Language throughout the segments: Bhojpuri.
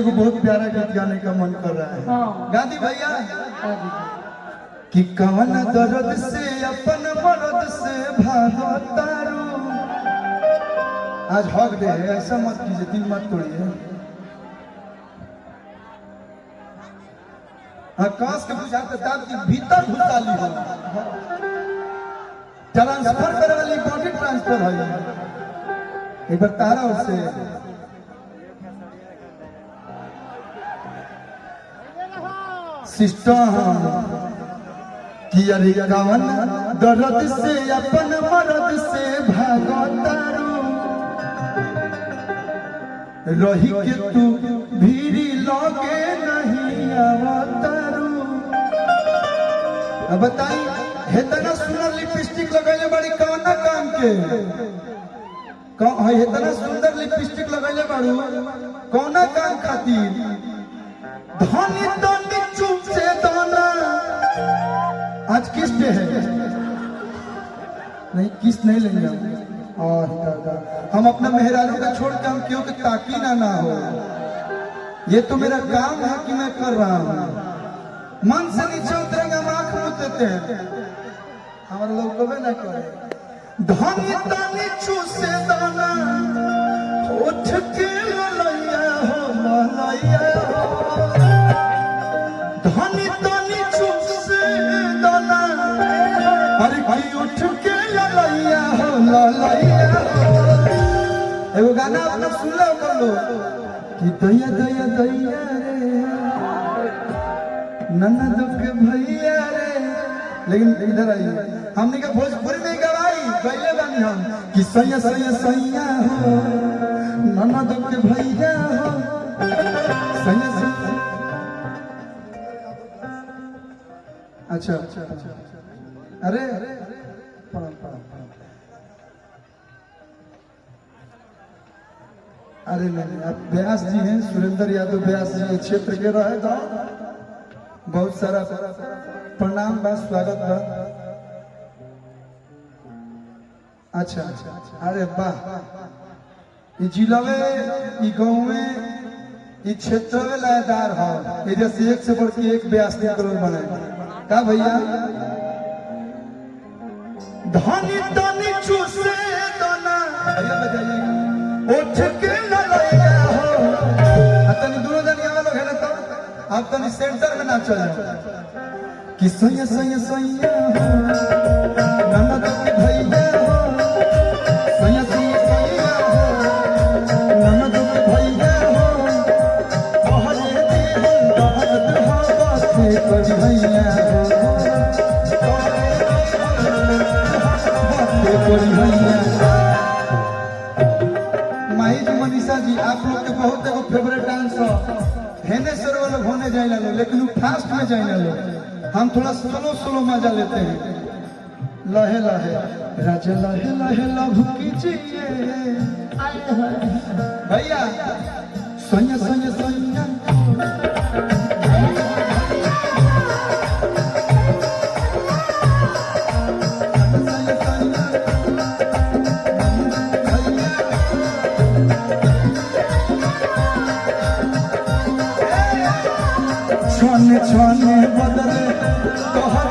एगो बहुत प्यारा गीत गाने का मन कर रहा है। गादी भैया कि कवन दर्द से अपन मर्द से भागो तारू। आज हक दे है, ऐसा मत कीजिए, दिल मत तोड़िए। आकाश के बुझाते दांत के भीतर घुसा ली हो। ट्रांसफर करे वाली बॉडी ट्रांसफर है। एक बार तारा उससे सिस्टम कि अरे कवन दर्द से अपन मर्द से भागो तारू। रही के तू भीरी लगे नहीं आवतारू। अब बताई हेतना सुंदर लिपस्टिक लगैले बड़ी कौना काम के? हेतना सुंदर लिपस्टिक लगैले बाड़ू कौना काम खातिर? धनी धनी चुप से दाना। आज किस पे है? नहीं किस नहीं लेंगे हम अपना मेहरारू का छोड़ के हम क्यों कि ताकि ना हो। ये तो मेरा काम है कि मैं कर रहा हूँ। मन से नीचे उतरेंगे हम आंख मूंद देते हैं। हमारे लोग कभी ना करे धनी धनी चूसे दाना उठ के ललैया हो ललैया हो। धनी धनी चूसे दाना अरे भाई उठ के ललैया हो ललैया हो। एगो गाना अपना सुन लो कर लो कि दैया दैया दैया रे ननद के भैया रे। लेकिन इधर आइए हमने का भोजपुरी में गवाई पहले बानी हम कि सैया सैया सैया हो ननद के भैया हो सैया सैया। अच्छा अरे अरे नहीं आप व्यास जी हैं, सुरेंद्र यादव व्यास जी क्षेत्र के रहे तो बहुत सारा प्रणाम बा स्वागत बा। अच्छा अरे वाह ये जिलावे ये गाँव में ये क्षेत्र में लायदार हो। इधर से एक से बढ़ के एक व्यास करोड़ बने का भैया। धनी धनी चूसे दाना भैया बजाइए उठ के ललैया हो। तनी दोनों जन यहाँ लोग है ना तब आप तनी सेंटर में ना चल जाओ कि सैया सैया सैया हो ननद के भैया हो सैया सैया सैया हो ननद के भैया हो। कहले दे दर्द हो बाते कर भैया हो बाते कर भैया। मनीषा जी आप लोग के बहुत एगो फेवरेट डांस हो हेने सर वाला होने जाए लो लेकिन फास्ट में जाए लो। हम थोड़ा स्लो स्लो मजा लेते हैं। लहे लहे राजा लहे लहे लव कीजिए भैया सैया सैया सैया। छोने छोने बदले तोहर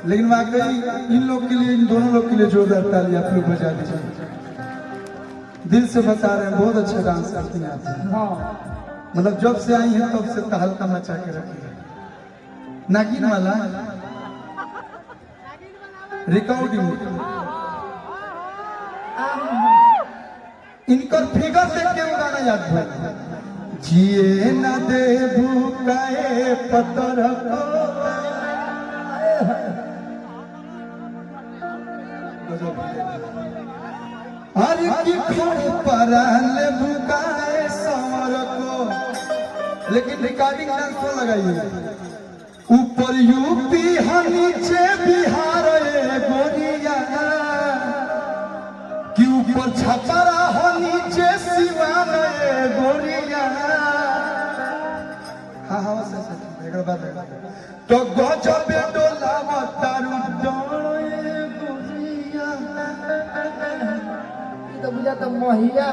लेकिन वाकई इन लोग के लिए इन दोनों लोग के लिए जोरदार ताली आप लोग बजा दीजिए। दिल से बता रहे हैं बहुत अच्छा डांस करती हैं आप। मतलब जब से आई हैं तब से हल्का मचा के रखी है। नागिन वाला रिकॉर्डिंग इनकर फिगर देख के वो गाना याद हुआ जिए न दे भूकाए पत्थर को। अरे की खोड़ परान भुकाए समर को लेकिन रिकॉर्डिंग डांस तो लगाइए। ऊपर यूपी है नीचे बिहार ए गोरिया, कि ऊपर छपरा हो नीचे सिवान ए गोरिया। हाँ हाँ एक बात तो गजबे डोला मतारू डोए गोरिया। तो बुझा तो महिला